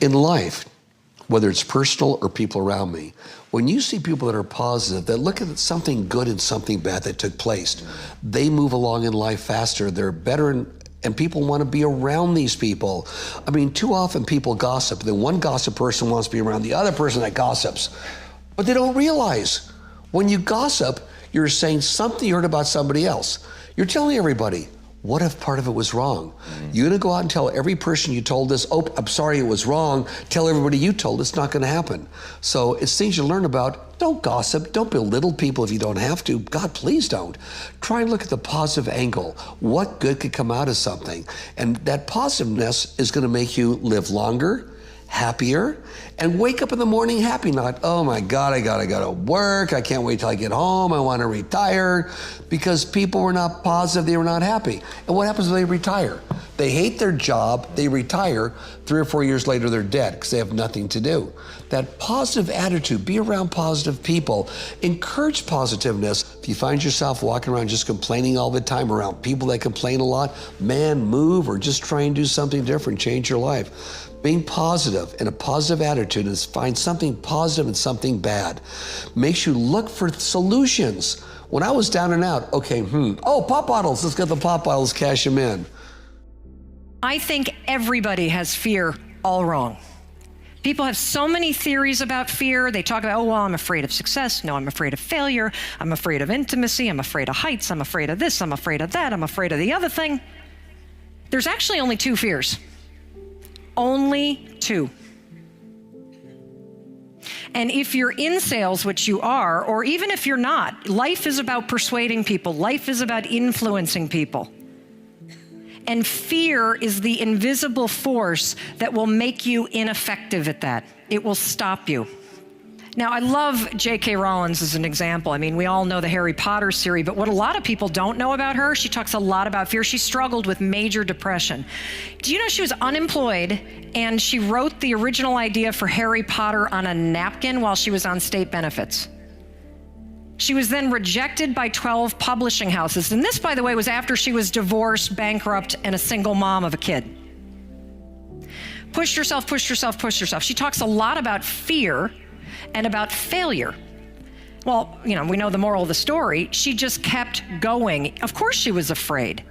In life, whether it's personal or people around me, when you see people that are positive, that look at something good and something bad that took place, they move along in life faster, they're better, and people want to be around these people. I mean, too often people gossip. The one gossip person wants to be around the other person that gossips. But they don't realize when you gossip, you're saying something you heard about somebody else. You're telling everybody, what if part of it was wrong? You're gonna go out and tell every person you told this, oh, I'm sorry it was wrong, tell everybody you told, it's not gonna happen. So it's things you learn about. Don't gossip, don't belittle people if you don't have to. God, please don't. Try and look at the positive angle. What good could come out of something? And that positiveness is gonna make you live longer, happier, and wake up in the morning happy, not, oh my God, I gotta go to work, I can't wait till I get home, I wanna retire, because people were not positive, they were not happy. And what happens when they retire? They hate their job, they retire, 3 or 4 years later they're dead because they have nothing to do. That positive attitude, be around positive people, encourage positiveness. If you find yourself walking around just complaining all the time around people that complain a lot, man, move or just try and do something different, change your life. Being positive and a positive attitude is find something positive and something bad. Makes you look for solutions. When I was down and out, okay, oh, pop bottles, let's get the pop bottles, cash them in. I think everybody has fear all wrong. People have so many theories about fear. They talk about, oh, well, I'm afraid of success. No, I'm afraid of failure. I'm afraid of intimacy. I'm afraid of heights. I'm afraid of this. I'm afraid of that. I'm afraid of the other thing. There's actually only 2 fears. Only 2. And if you're in sales, which you are, or even if you're not, life is about persuading people. Life is about influencing people. And fear is the invisible force that will make you ineffective at that. It will stop you. Now, I love J.K. Rowling as an example. I mean, we all know the Harry Potter series, but what a lot of people don't know about her, she talks a lot about fear. She struggled with major depression. Do you know she was unemployed and she wrote the original idea for Harry Potter on a napkin while she was on state benefits? She was then rejected by 12 publishing houses. And this, by the way, was after she was divorced, bankrupt, and a single mom of a kid. Pushed herself, pushed herself, pushed herself. She talks a lot about fear and about failure. Well, you know, we know the moral of the story. She just kept going. Of course she was afraid.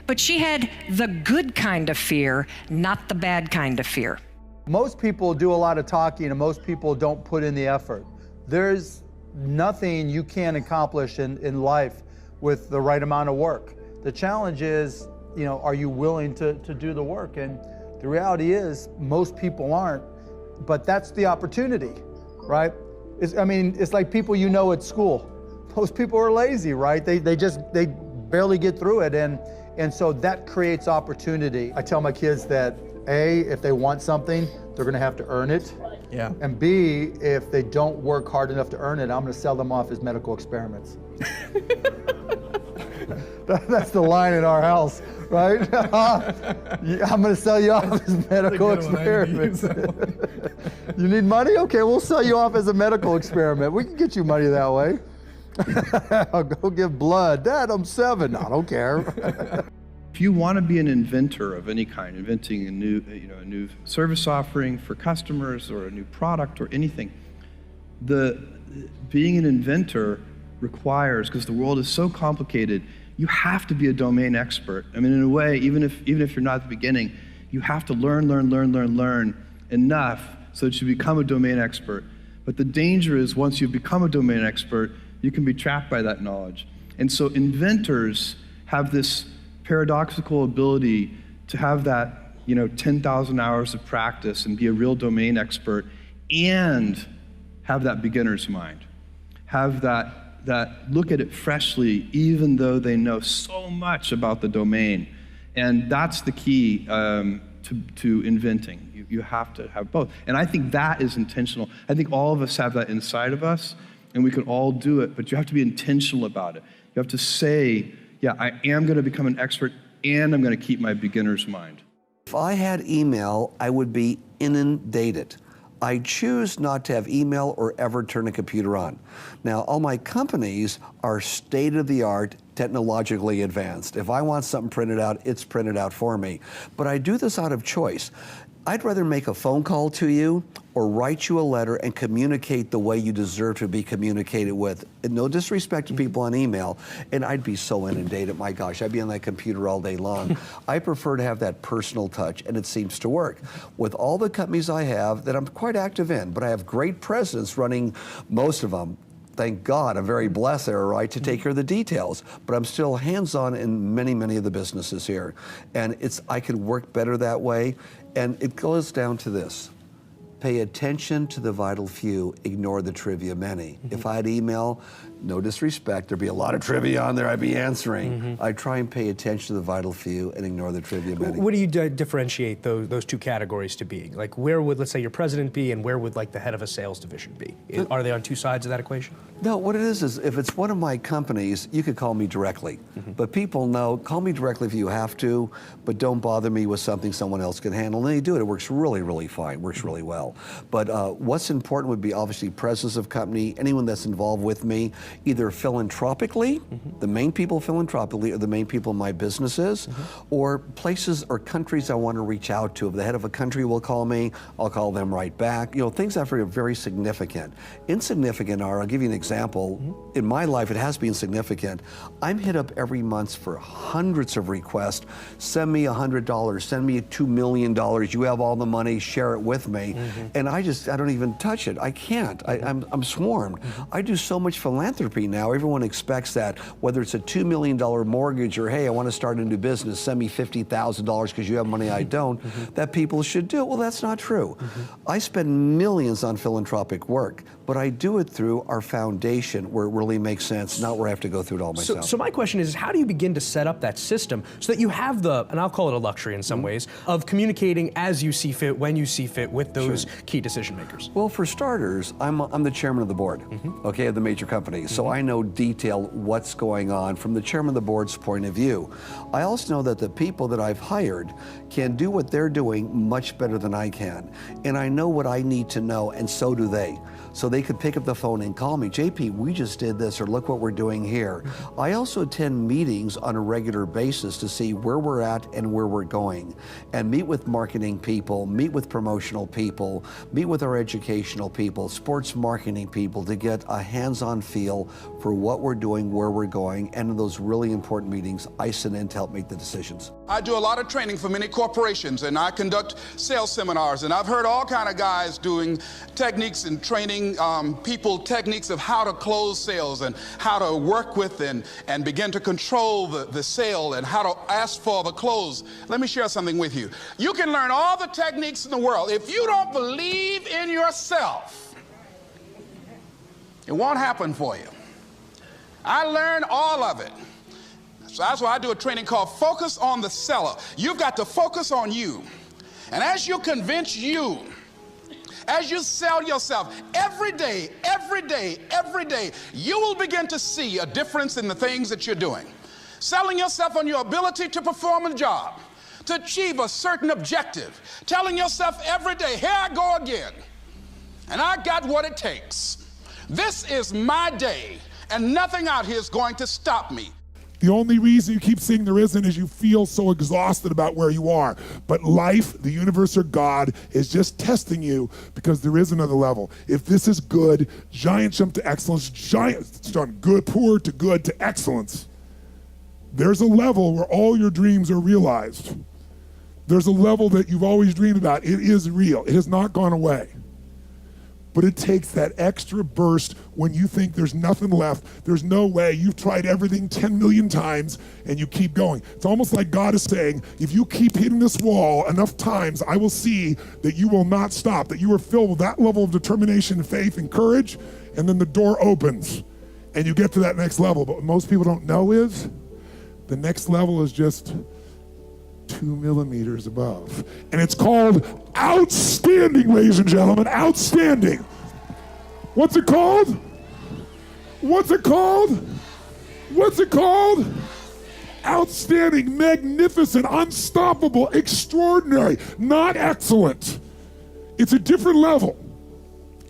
But she had the good kind of fear, not the bad kind of fear. Most people do a lot of talking and most people don't put in the effort. There's nothing you can accomplish in life with the right amount of work. The challenge is, you know, are you willing to do the work? And the reality is most people aren't, but that's the opportunity, right? It's like people you know at school. Most people are lazy, right? They barely get through it, and so that creates opportunity. I tell my kids that A, if they want something, they're gonna have to earn it. Yeah. And B, if they don't work hard enough to earn it, I'm gonna sell them off as medical experiments. That's the line in our house, right? I'm gonna sell you off as medical experiments. You need money? Okay, we'll sell you off as a medical experiment. We can get you money that way. I'll go give blood. Dad, I'm 7. I don't care. If you want to be an inventor of any kind, inventing a new service offering for customers or a new product or anything, being an inventor requires, because the world is so complicated, you have to be a domain expert. I mean, in a way, even if you're not at the beginning, you have to learn enough so that you become a domain expert. But the danger is once you become a domain expert, you can be trapped by that knowledge. And so inventors have this paradoxical ability to have that, 10,000 hours of practice and be a real domain expert and have that beginner's mind. Have that look at it freshly, even though they know so much about the domain. And that's the key to inventing. You have to have both. And I think that is intentional. I think all of us have that inside of us, and we can all do it, but you have to be intentional about it. You have to say, yeah, I am going to become an expert, and I'm going to keep my beginner's mind. If I had email, I would be inundated. I choose not to have email or ever turn a computer on. Now, all my companies are state-of-the-art, technologically advanced. If I want something printed out, it's printed out for me. But I do this out of choice. I'd rather make a phone call to you or write you a letter and communicate the way you deserve to be communicated with. And no disrespect to people on email, and I'd be so inundated, my gosh, I'd be on that computer all day long. I prefer to have that personal touch, and it seems to work. With all the companies I have that I'm quite active in, but I have great presidents running most of them. Thank God, I'm very blessed there, right, to take care of the details. But I'm still hands-on in many, many of the businesses here. And I could work better that way. And it goes down to this. Pay attention to the vital few, ignore the trivia many. If I had email, no disrespect, there'd be a lot of trivia on there I'd be answering. I try and pay attention to the vital few and ignore the trivia many. What do you differentiate those two categories to be? Like, where would, let's say, your president be, and where would, like, the head of a sales division be? Are they on two sides of that equation? No, what it is if it's one of my companies, you could call me directly. But people know, call me directly if you have to, but don't bother me with something someone else can handle. And they do it. It works really, really fine, works really well. But what's important would be obviously presence of company, anyone that's involved with me, either philanthropically, the main people philanthropically, or the main people in my businesses, or places or countries I want to reach out to. If the head of a country will call me, I'll call them right back. You know, things that are very significant. Insignificant are, I'll give you an example. In my life, it has been significant. I'm hit up every month for hundreds of requests. Send me $100, send me $2 million. You have all the money, share it with me. And I don't even touch it. I can't. I'm swarmed. I do so much philanthropy now. Everyone expects that, whether it's a $2 million mortgage or, hey, I want to start a new business, send me $50,000 because you have money I don't, that people should do. Well, that's not true. I spend millions on philanthropic work, but I do it through our foundation where it really makes sense, not where I have to go through it all myself. So my question is, how do you begin to set up that system so that you have the, and I'll call it a luxury in some ways, of communicating as you see fit, when you see fit with those key decision makers? Well, for starters, I'm the chairman of the board, okay, of the major companies. So I know detail what's going on from the chairman of the board's point of view. I also know that the people that I've hired can do what they're doing much better than I can. And I know what I need to know, and so do they. So they could pick up the phone and call me, JP, we just did this, or look what we're doing here. I also attend meetings on a regular basis to see where we're at and where we're going, and meet with marketing people, meet with promotional people, meet with our educational people, sports marketing people, to get a hands-on feel for what we're doing, where we're going, and in those really important meetings, I sit in to help make the decisions. I do a lot of training for many corporations, and I conduct sales seminars, and I've heard all kind of guys doing techniques and training people techniques of how to close sales and how to work with and begin to control the sale and how to ask for the close. Let me share something with you. You can learn all the techniques in the world. If you don't believe in yourself, it won't happen for you. I learned all of it. So that's why I do a training called Focus on the Seller. You've got to focus on you. And as you convince you, as you sell yourself every day, you will begin to see a difference in the things that you're doing. Selling yourself on your ability to perform a job, to achieve a certain objective. Telling yourself every day, here I go again, and I got what it takes. This is my day, and nothing out here is going to stop me. The only reason you keep saying there isn't is you feel so exhausted about where you are. But life, the universe, or God is just testing you because there is another level. If this is good, giant jump to excellence, giant from good, poor to good to excellence. There's a level where all your dreams are realized. There's a level that you've always dreamed about. It is real. It has not gone away. But it takes that extra burst when you think there's nothing left, there's no way, you've tried everything 10 million times, and you keep going. It's almost like God is saying, if you keep hitting this wall enough times, I will see that you will not stop, that you are filled with that level of determination, faith, and courage, and then the door opens, and you get to that next level. But what most people don't know is, the next level is just 2 millimeters above. And it's called outstanding, ladies and gentlemen, outstanding. What's it called? What's it called? What's it called? Outstanding, magnificent, unstoppable, extraordinary, not excellent. It's a different level.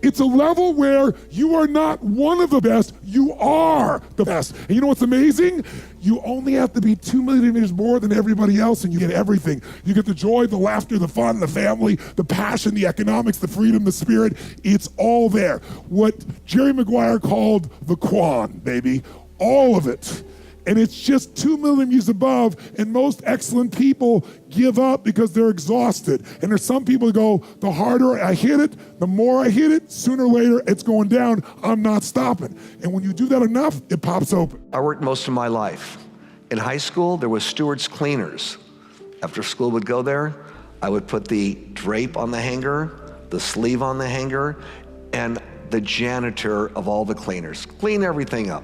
It's a level where you are not one of the best, you are the best. And you know what's amazing? You only have to be 2 millimeters more than everybody else and you get everything. You get the joy, the laughter, the fun, the family, the passion, the economics, the freedom, the spirit. It's all there. What Jerry Maguire called the Quan, baby. All of it. And it's just 2 millimeters above, and most excellent people give up because they're exhausted. And there's some people who go, the harder I hit it, the more I hit it, sooner or later it's going down, I'm not stopping. And when you do that enough, it pops open. I worked most of my life. In high school, there was stewards cleaners. After school would go there, I would put the drape on the hanger, the sleeve on the hanger, and the janitor of all the cleaners. Clean everything up.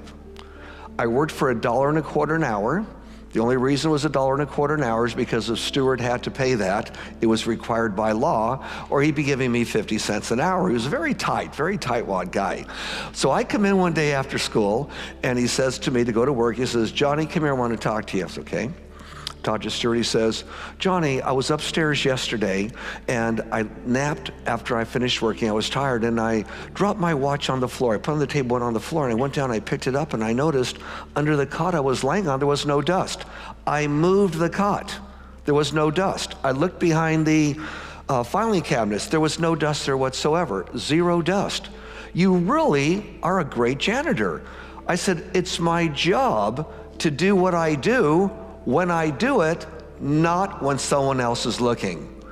I worked for $1.25 an hour. The only reason it was $1.25 an hour is because the steward had to pay that. It was required by law, or he'd be giving me 50 cents an hour. He was a very tightwad guy. So I come in one day after school, and he says to me to go to work, he says, Johnny, come here, I want to talk to you. I said, okay. Talk to the steward, he says, Johnny, I was upstairs yesterday and I napped after I finished working. I was tired and I dropped my watch on the floor. I put it on the table, went on the floor, and I went down, I picked it up, and I noticed under the cot I was laying on, there was no dust. I moved the cot. There was no dust. I looked behind the filing cabinets. There was no dust there whatsoever. Zero dust. You really are a great janitor. I said, it's my job to do what I do when I do it, not when someone else is looking.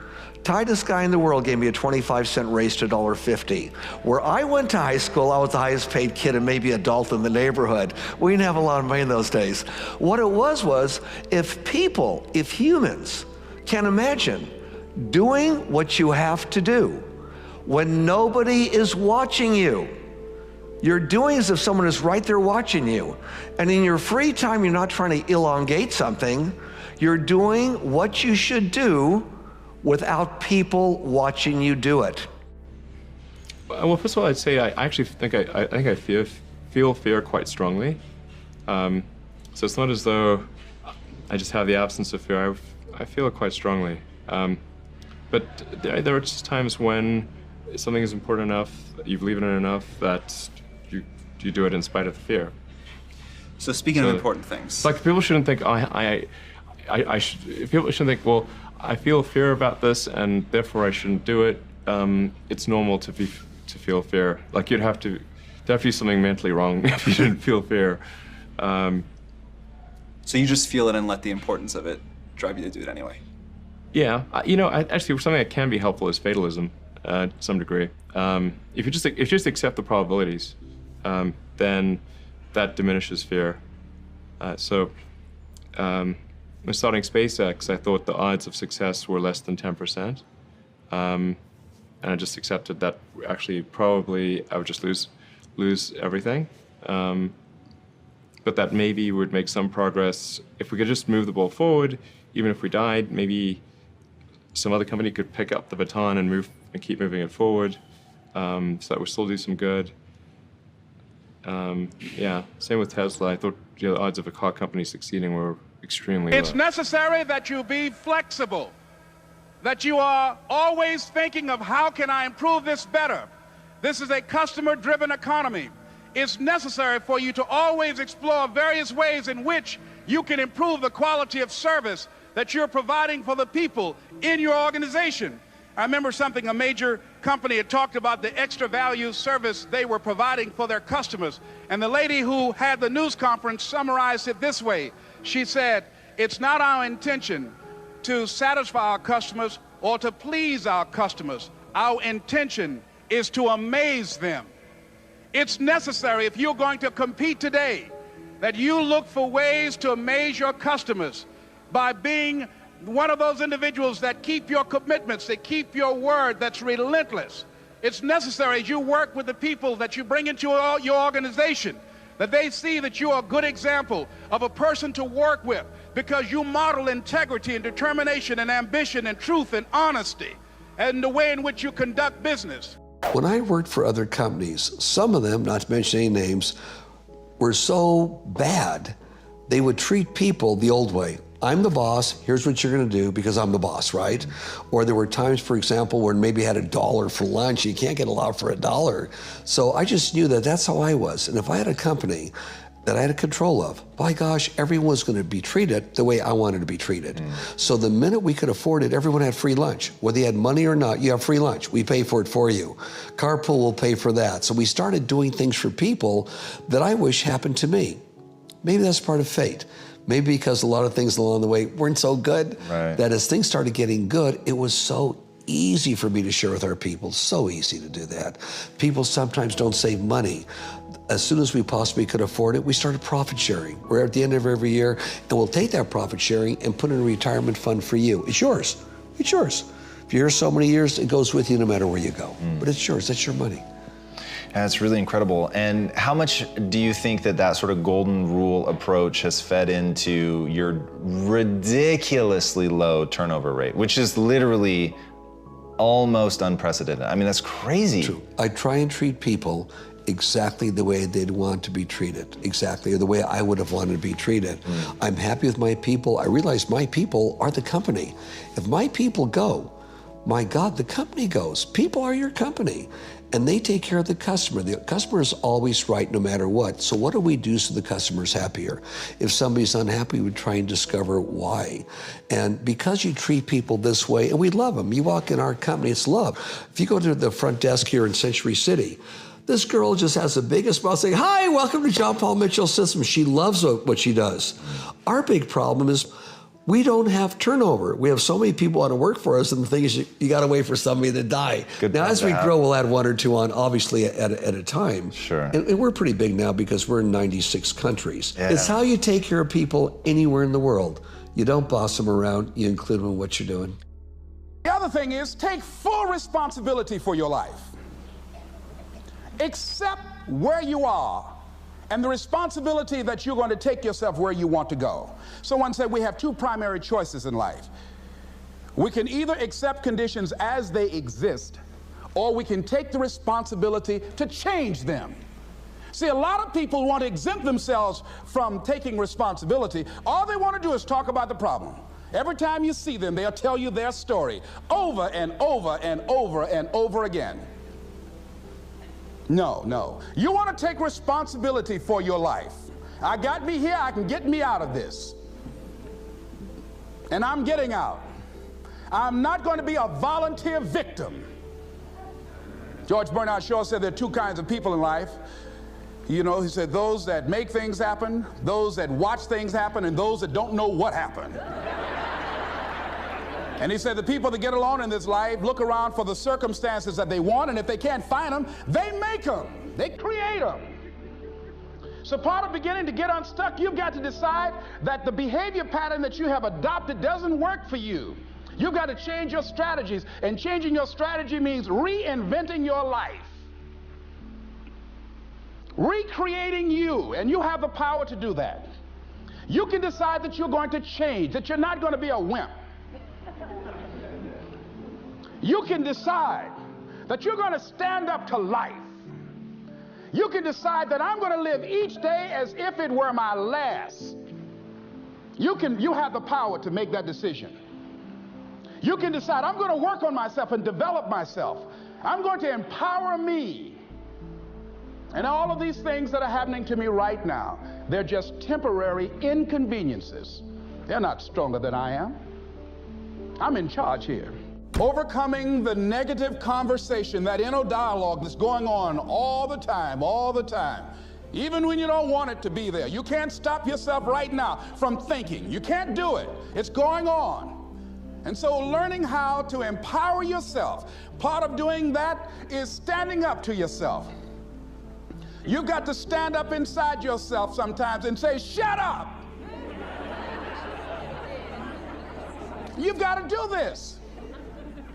Tightest guy in the world gave me a 25-cent raise to $1.50. Where I went to high school, I was the highest paid kid and maybe adult in the neighborhood. We didn't have a lot of money in those days. What it was if humans can imagine doing what you have to do when nobody is watching you, you're doing as if someone is right there watching you. And in your free time, you're not trying to elongate something. You're doing what you should do without people watching you do it. Well, first of all, I'd say I actually think I feel fear quite strongly. So it's not as though I just have the absence of fear. I feel it quite strongly. But there are just times when something is important enough, you believe in it enough, that you do it in spite of the fear. So speaking of important things, like people shouldn't think people shouldn't think, well, I feel fear about this and therefore I shouldn't do it. It's normal to feel fear. Like there'd have to be something mentally wrong if you didn't feel fear. So you just feel it and let the importance of it drive you to do it anyway. Yeah, actually something that can be helpful is fatalism to some degree. If you just accept the probabilities, then that diminishes fear. When starting SpaceX, I thought the odds of success were less than 10%. And I just accepted that actually probably I would just lose everything. But that maybe would make some progress. If we could just move the ball forward, even if we died, maybe some other company could pick up the baton and keep moving it forward, so that would still do some good. Yeah, same with Tesla. I thought the odds of a car company succeeding were extremely low. It's necessary that you be flexible, that you are always thinking of how can I improve this better. This is a customer-driven economy. It's necessary for you to always explore various ways in which you can improve the quality of service that you're providing for the people in your organization. I remember a major company had talked about the extra value service they were providing for their customers. And the lady who had the news conference summarized it this way. She said, it's not our intention to satisfy our customers or to please our customers. Our intention is to amaze them. It's necessary, if you're going to compete today, that you look for ways to amaze your customers by being one of those individuals that keep your commitments, that keep your word, that's relentless. It's necessary as you work with the people that you bring into your organization, that they see that you're a good example of a person to work with because you model integrity and determination and ambition and truth and honesty and the way in which you conduct business. When I worked for other companies, some of them, not to mention any names, were so bad, they would treat people the old way. I'm the boss, here's what you're gonna do because I'm the boss, right? Or there were times, for example, where maybe I had $1 for lunch. You can't get a lot for $1. So I just knew that that's how I was. And if I had a company that I had control of, by gosh, everyone was gonna be treated the way I wanted to be treated. So the minute we could afford it, everyone had free lunch. Whether you had money or not, you have free lunch. We pay for it for you. Carpool will pay for that. So we started doing things for people that I wish happened to me. Maybe that's part of fate. Maybe because a lot of things along the way weren't so good, that as things started getting good, it was so easy for me to share with our people, so easy to do that. People sometimes don't save money. As soon as we possibly could afford it, we started profit sharing. We're at the end of every year, and we'll take that profit sharing and put it in a retirement fund for you. It's yours, it's yours. If you're here so many years, it goes with you no matter where you go. But it's yours, that's your money. That's really incredible. And how much do you think that that sort of golden rule approach has fed into your ridiculously low turnover rate, which is literally almost unprecedented? I mean, that's crazy. True. I try and treat people exactly the way they'd want to be treated, exactly, or the way I would have wanted to be treated. I'm happy with my people. I realize my people are the company. If my people go, my God, the company goes. People are your company. And they take care of the customer. The customer is always right no matter what. So what do we do so the customer's happier? If somebody's unhappy, we try and discover why. And because you treat people this way, and we love them, you walk in our company, it's love. If you go to the front desk here in Century City, this girl just has the biggest smile saying, "Hi, welcome to John Paul Mitchell Systems." She loves what she does. Our big problem is we don't have turnover. We have so many people want to work for us, and the thing is, you got to wait for somebody to die. Now, as we grow, we'll add 1 or 2 on, obviously, at a time. Sure. And we're pretty big now because we're in 96 countries. It's how you take care of people anywhere in the world. You don't boss them around, you include them in what you're doing. The other thing is take full responsibility for your life. Accept where you are and the responsibility that you're going to take yourself where you want to go. Someone said we have 2 primary choices in life. We can either accept conditions as they exist, or we can take the responsibility to change them. See, a lot of people want to exempt themselves from taking responsibility. All they want to do is talk about the problem. Every time you see them, they'll tell you their story over and over and over and over again. No, no. You want to take responsibility for your life. I got me here, I can get me out of this. And I'm getting out. I'm not going to be a volunteer victim. George Bernard Shaw said there are 2 kinds of people in life. You know, he said those that make things happen, those that watch things happen, and those that don't know what happened. And he said the people that get along in this life look around for the circumstances that they want, and if they can't find them, they make them. They create them. So part of beginning to get unstuck, you've got to decide that the behavior pattern that you have adopted doesn't work for you. You've got to change your strategies, and changing your strategy means reinventing your life. Recreating you, and you have the power to do that. You can decide that you're going to change, that you're not going to be a wimp. You can decide that you're going to stand up to life. You can decide that I'm going to live each day as if it were my last. You have the power to make that decision. You can decide I'm going to work on myself and develop myself. I'm going to empower me. And all of these things that are happening to me right now, they're just temporary inconveniences. They're not stronger than I am. I'm in charge here. Overcoming the negative conversation, that inner dialogue that's going on all the time, even when you don't want it to be there. You can't stop yourself right now from thinking. You can't do it. It's going on. And so learning how to empower yourself, part of doing that is standing up to yourself. You've got to stand up inside yourself sometimes and say, "Shut up." You've got to do this.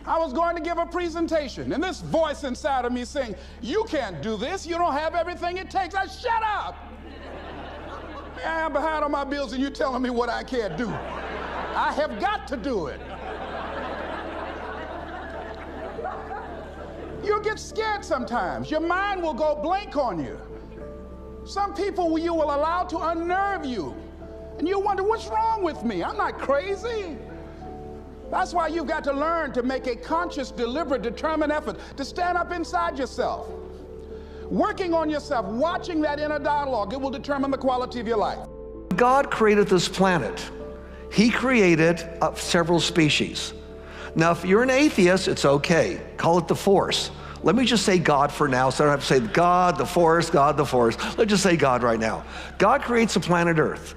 I was going to give a presentation, and this voice inside of me saying, "You can't do this. You don't have everything it takes." I shut up. I'm behind on my bills, and you're telling me what I can't do. I have got to do it. You'll get scared sometimes. Your mind will go blank on you. Some people you will allow to unnerve you. And you wonder, what's wrong with me? I'm not crazy. That's why you've got to learn to make a conscious, deliberate, determined effort to stand up inside yourself. Working on yourself, watching that inner dialogue, it will determine the quality of your life. God created this planet. He created several species. Now, if you're an atheist, it's okay. Call it the force. Let me just say God for now, so I don't have to say God, the force, God, the force. Let's just say God right now. God creates the planet Earth.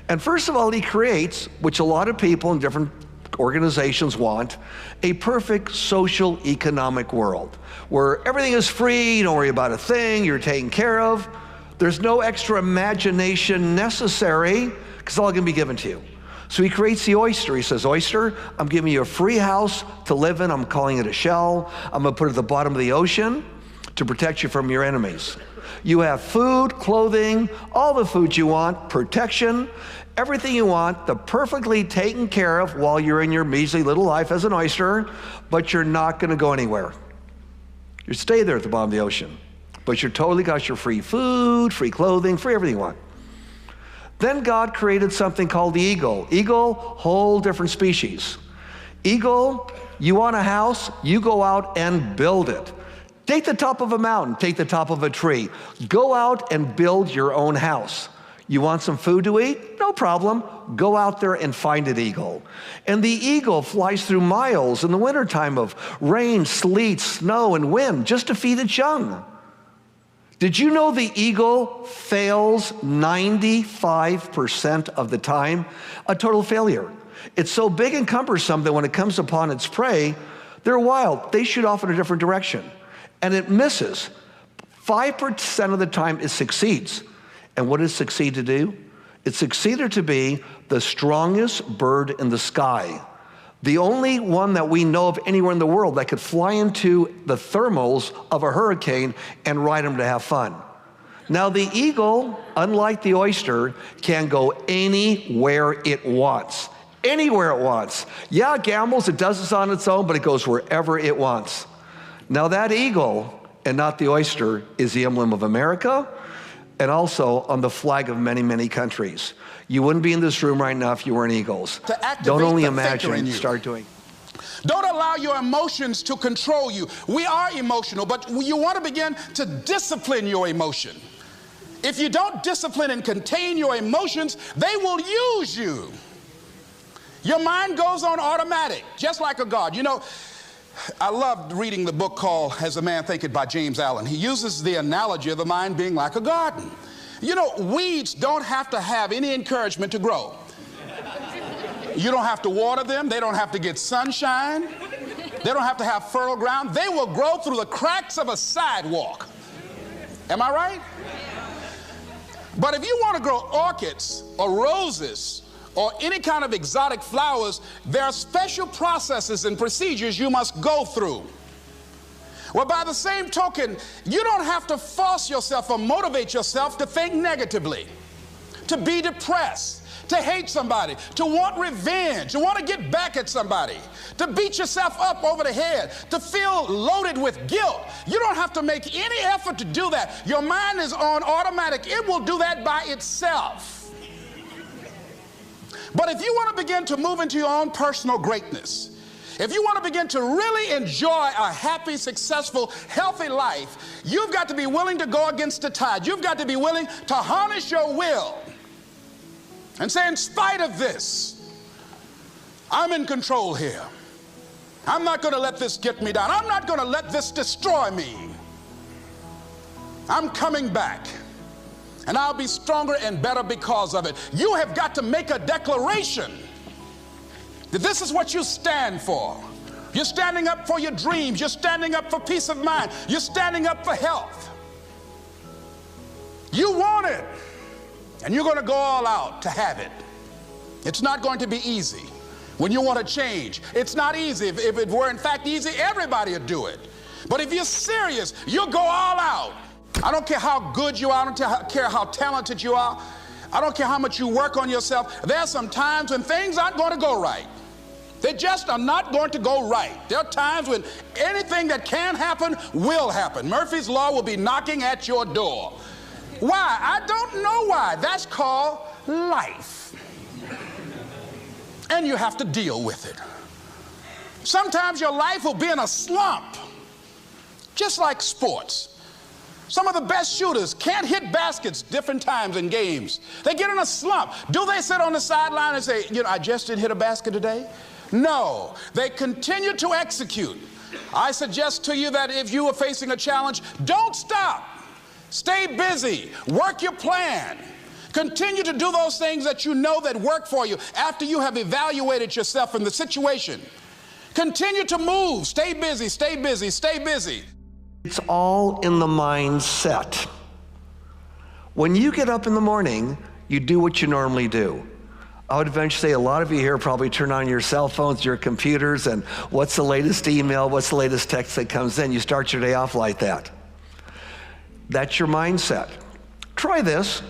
And first of all, he creates, which a lot of people in different organizations want, a perfect social economic world where everything is free, you don't worry about a thing, you're taken care of. There's no extra imagination necessary because it's all gonna be given to you. So he creates the oyster. He says, oyster, I'm giving you a free house to live in. I'm calling it a shell. I'm gonna put it at the bottom of the ocean to protect you from your enemies. You have food, clothing, all the food you want, protection, everything you want, the perfectly taken care of while you're in your measly little life as an oyster, but you're not gonna go anywhere. You stay there at the bottom of the ocean, but you're totally got your free food, free clothing, free everything you want. Then God created something called the eagle. Eagle, whole different species. Eagle, you want a house, you go out and build it. Take the top of a mountain, take the top of a tree. Go out and build your own house. You want some food to eat? No problem. Go out there and find it, eagle. And the eagle flies through miles in the wintertime of rain, sleet, snow, and wind just to feed its young. Did you know the eagle fails 95% of the time? A total failure. It's so big and cumbersome that when it comes upon its prey, they're wild. They shoot off in a different direction. And it misses. 5% of the time it succeeds. And what does it succeed to do? It succeeded to be the strongest bird in the sky. The only one that we know of anywhere in the world that could fly into the thermals of a hurricane and ride them to have fun. Now the eagle, unlike the oyster, can go anywhere it wants. Anywhere it wants. Yeah, it gambles, it does this on its own, but it goes wherever it wants. Now that eagle, and not the oyster, is the emblem of America, and also on the flag of many, many countries. You wouldn't be in this room right now if you weren't eagles. Don't only imagine, start doing. Don't allow your emotions to control you. We are emotional, but you want to begin to discipline your emotion. If you don't discipline and contain your emotions, they will use you. Your mind goes on automatic, just like a God. You know, I loved reading the book called As a Man Thinketh by James Allen. He uses the analogy of the mind being like a garden. You know, weeds don't have to have any encouragement to grow. You don't have to water them. They don't have to get sunshine. They don't have to have fertile ground. They will grow through the cracks of a sidewalk. Am I right? But if you want to grow orchids or roses or any kind of exotic flowers, there are special processes and procedures you must go through. Well, by the same token, you don't have to force yourself or motivate yourself to think negatively, to be depressed, to hate somebody, to want revenge, to want to get back at somebody, to beat yourself up over the head, to feel loaded with guilt. You don't have to make any effort to do that. Your mind is on automatic. It will do that by itself. But if you want to begin to move into your own personal greatness, if you want to begin to really enjoy a happy, successful, healthy life, you've got to be willing to go against the tide. You've got to be willing to harness your will and say, in spite of this, I'm in control here. I'm not going to let this get me down. I'm not going to let this destroy me. I'm coming back, and I'll be stronger and better because of it. You have got to make a declaration that this is what you stand for. You're standing up for your dreams. You're standing up for peace of mind. You're standing up for health. You want it, and you're going to go all out to have it. It's not going to be easy. When you want to change, it's not easy. If it were in fact easy, everybody would do it. But if you're serious, you'll go all out. I don't care how good you are. I don't care how talented you are. I don't care how much you work on yourself. There are some times when things aren't going to go right. They just are not going to go right. There are times when anything that can happen will happen. Murphy's Law will be knocking at your door. Why? I don't know why. That's called life. and you have to deal with it. Sometimes your life will be in a slump, just like sports. Some of the best shooters can't hit baskets different times in games. They get in a slump. Do they sit on the sideline and say, you know, I just didn't hit a basket today? No, they continue to execute. I suggest to you that if you are facing a challenge, don't stop. Stay busy, work your plan. Continue to do those things that you know that work for you after you have evaluated yourself in the situation. Continue to move, stay busy, stay busy, stay busy. It's all in the mindset. When you get up in the morning, you do what you normally do. I would eventually say a lot of you here probably turn on your cell phones, your computers, and what's the latest email, what's the latest text that comes in? You start your day off like that. That's your mindset. Try this.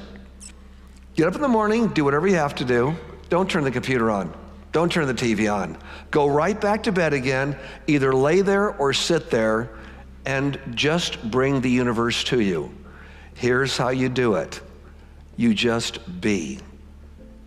Get up in the morning, do whatever you have to do. Don't turn the computer on. Don't turn the TV on. Go right back to bed again. Either lay there or sit there and just bring the universe to you. Here's how you do it. You just be.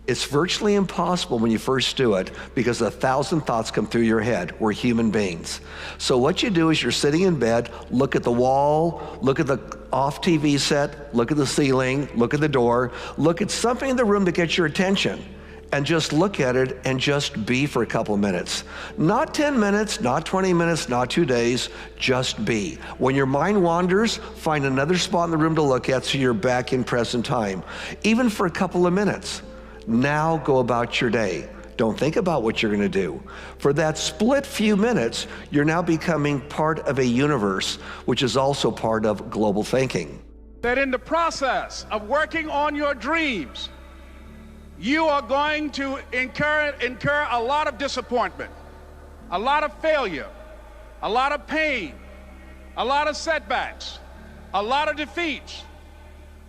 It's virtually impossible when you first do it because 1,000 thoughts come through your head. We're human beings. So what you do is you're sitting in bed, look at the wall, look at the off TV set, look at the ceiling, look at the door, look at something in the room that gets your attention, and just look at it and just be for a couple of minutes. Not 10 minutes, not 20 minutes, not 2 days, just be. When your mind wanders, find another spot in the room to look at so you're back in present time, even for a couple of minutes. Now go about your day. Don't think about what you're going to do. For that split few minutes, you're now becoming part of a universe, which is also part of global thinking. That in the process of working on your dreams, you are going to incur a lot of disappointment, a lot of failure, a lot of pain, a lot of setbacks, a lot of defeats.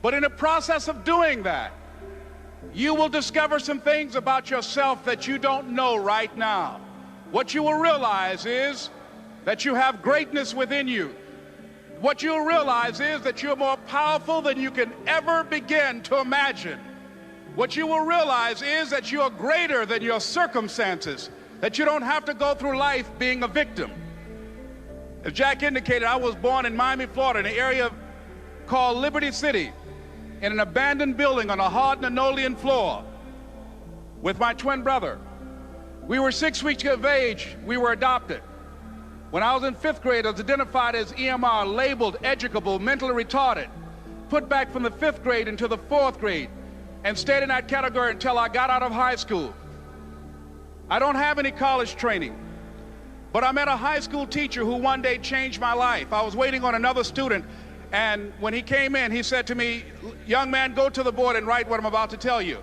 But in the process of doing that, you will discover some things about yourself that you don't know right now. What you will realize is that you have greatness within you. What you'll realize is that you're more powerful than you can ever begin to imagine. What you will realize is that you're greater than your circumstances, that you don't have to go through life being a victim. As Jack indicated, I was born in Miami, Florida, in an area called Liberty City, in an abandoned building on a hard linoleum floor with my twin brother. We were 6 weeks of age, we were adopted. When I was in 5th grade, I was identified as EMR, labeled educable, mentally retarded, put back from the 5th grade into the 4th grade, and stayed in that category until I got out of high school. I don't have any college training, but I met a high school teacher who one day changed my life. I was waiting on another student, and when he came in, he said to me, young man, go to the board and write what I'm about to tell you.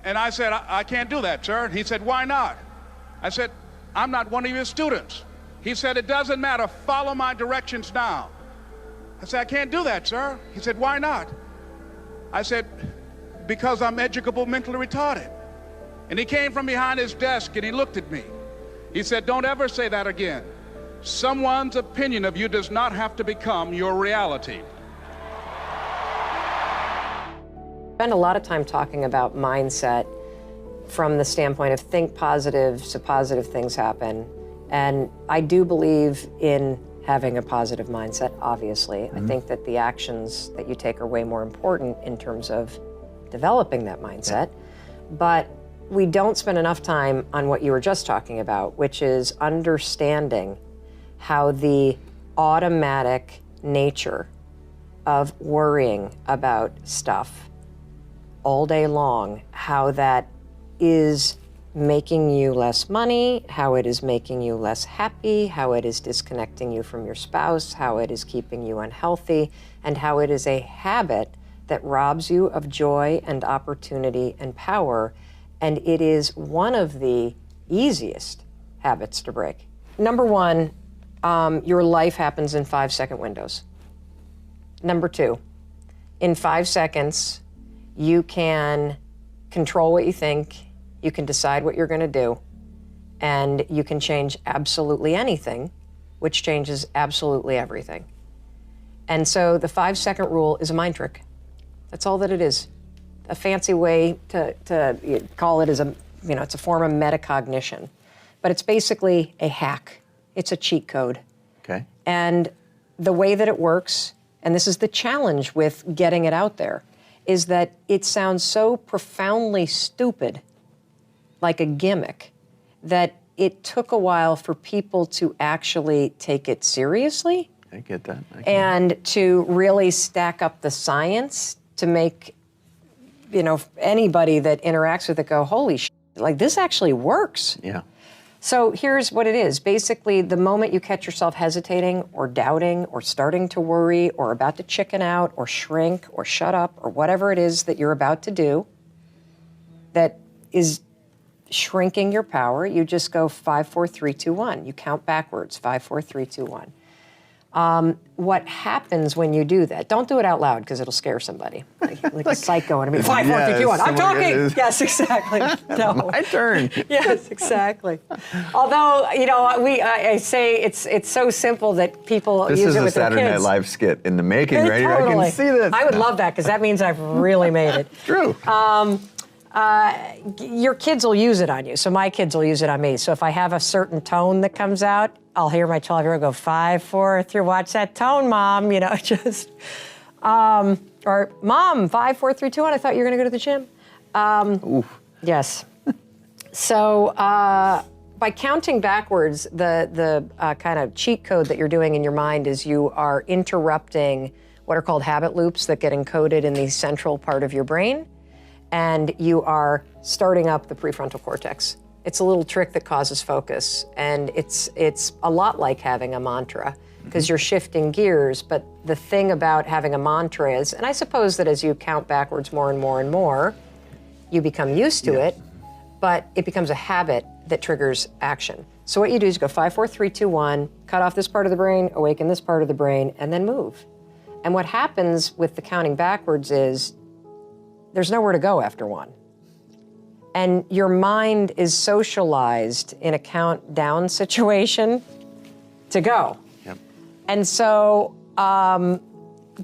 And I said, I can't do that, sir. And he said, why not? I said, I'm not one of your students. He said, it doesn't matter, follow my directions now. I said, I can't do that, sir. He said, why not? I said, because I'm educable, mentally retarded. And he came from behind his desk and he looked at me. He said, don't ever say that again. Someone's opinion of you does not have to become your reality. Spend a lot of time talking about mindset from the standpoint of think positive so positive things happen. And I do believe in having a positive mindset, obviously. I think that the actions that you take are way more important in terms of developing that mindset. But we don't spend enough time on what you were just talking about, which is understanding how the automatic nature of worrying about stuff all day long, how that is making you less money, how it is making you less happy, how it is disconnecting you from your spouse, how it is keeping you unhealthy, and how it is a habit that robs you of joy and opportunity and power. And it is one of the easiest habits to break. Number one, your life happens in 5-second windows. Number two, in 5 seconds, you can control what you think, you can decide what you're going to do, and you can change absolutely anything, which changes absolutely everything. And so the 5-second rule is a mind trick. That's all that it is. A fancy way to call it is a it's a form of metacognition. But it's basically a hack. It's a cheat code. Okay. And the way that it works, and this is the challenge with getting it out there, is that it sounds so profoundly stupid, like a gimmick, that it took a while for people to actually take it seriously. I get that. And to really stack up the science to make, anybody that interacts with it go, holy shit, like this actually works. Yeah. So here's what it is. Basically, the moment you catch yourself hesitating or doubting or starting to worry or about to chicken out or shrink or shut up or whatever it is that you're about to do that is shrinking your power, you just go 5, 4, 3, 2, 1. You count backwards, 5, 4, 3, 2, 1. What happens when you do that? Don't do it out loud because it'll scare somebody, like a psycho. And I mean, 5, 4, 3, 2, 1. I'm talking. Yes, exactly. No. My turn. Yes, exactly. Although I say it's so simple that people This use is it a with their Saturday Night kids. Live skit in the making, right? Totally. I can see this. I would love that because that means I've really made it. True. Your kids will use it on you. So my kids will use it on me. So if I have a certain tone that comes out, I'll hear my 12-year-old go 5, 4, 3. Watch that tone, Mom. Just or Mom, 5, 4, 3, 2, 1. I thought you were going to go to the gym. Oof. Yes. So by counting backwards, the kind of cheat code that you're doing in your mind is you are interrupting what are called habit loops that get encoded in the central part of your brain, and you are starting up the prefrontal cortex. It's a little trick that causes focus, and it's a lot like having a mantra because you're shifting gears. But the thing about having a mantra is, and I suppose that as you count backwards more and more and more, you become used to it, but it becomes a habit that triggers action. So what you do is you go 5, 4, 3, 2, 1, cut off this part of the brain, awaken this part of the brain, and then move. And what happens with the counting backwards is there's nowhere to go after 1. And your mind is socialized in a countdown situation to go. Yep. And so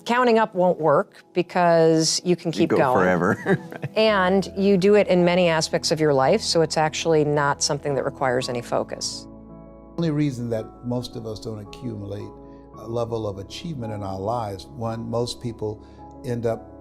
counting up won't work because you can keep You go going. forever. And you do it in many aspects of your life, so it's actually not something that requires any focus. The only reason that most of us don't accumulate a level of achievement in our lives, one, most people end up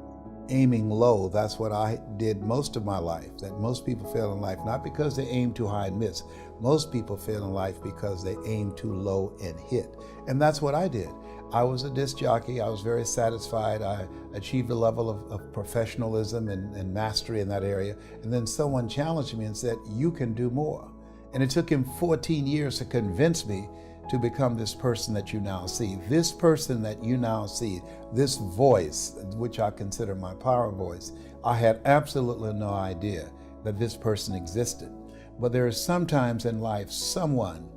aiming low. That's what I did most of my life, that most people fail in life, not because they aim too high and miss. Most people fail in life because they aim too low and hit. And that's what I did. I was a disc jockey. I was very satisfied. I achieved a level of professionalism and mastery in that area. And then someone challenged me and said, you can do more. And it took him 14 years to convince me to become this person that you now see. This person that you now see, this voice, which I consider my power voice, I had absolutely no idea that this person existed. But there is sometimes in life, someone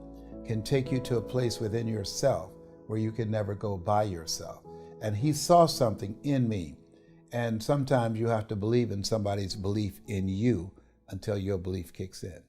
can take you to a place within yourself where you can never go by yourself. And he saw something in me. And sometimes you have to believe in somebody's belief in you until your belief kicks in.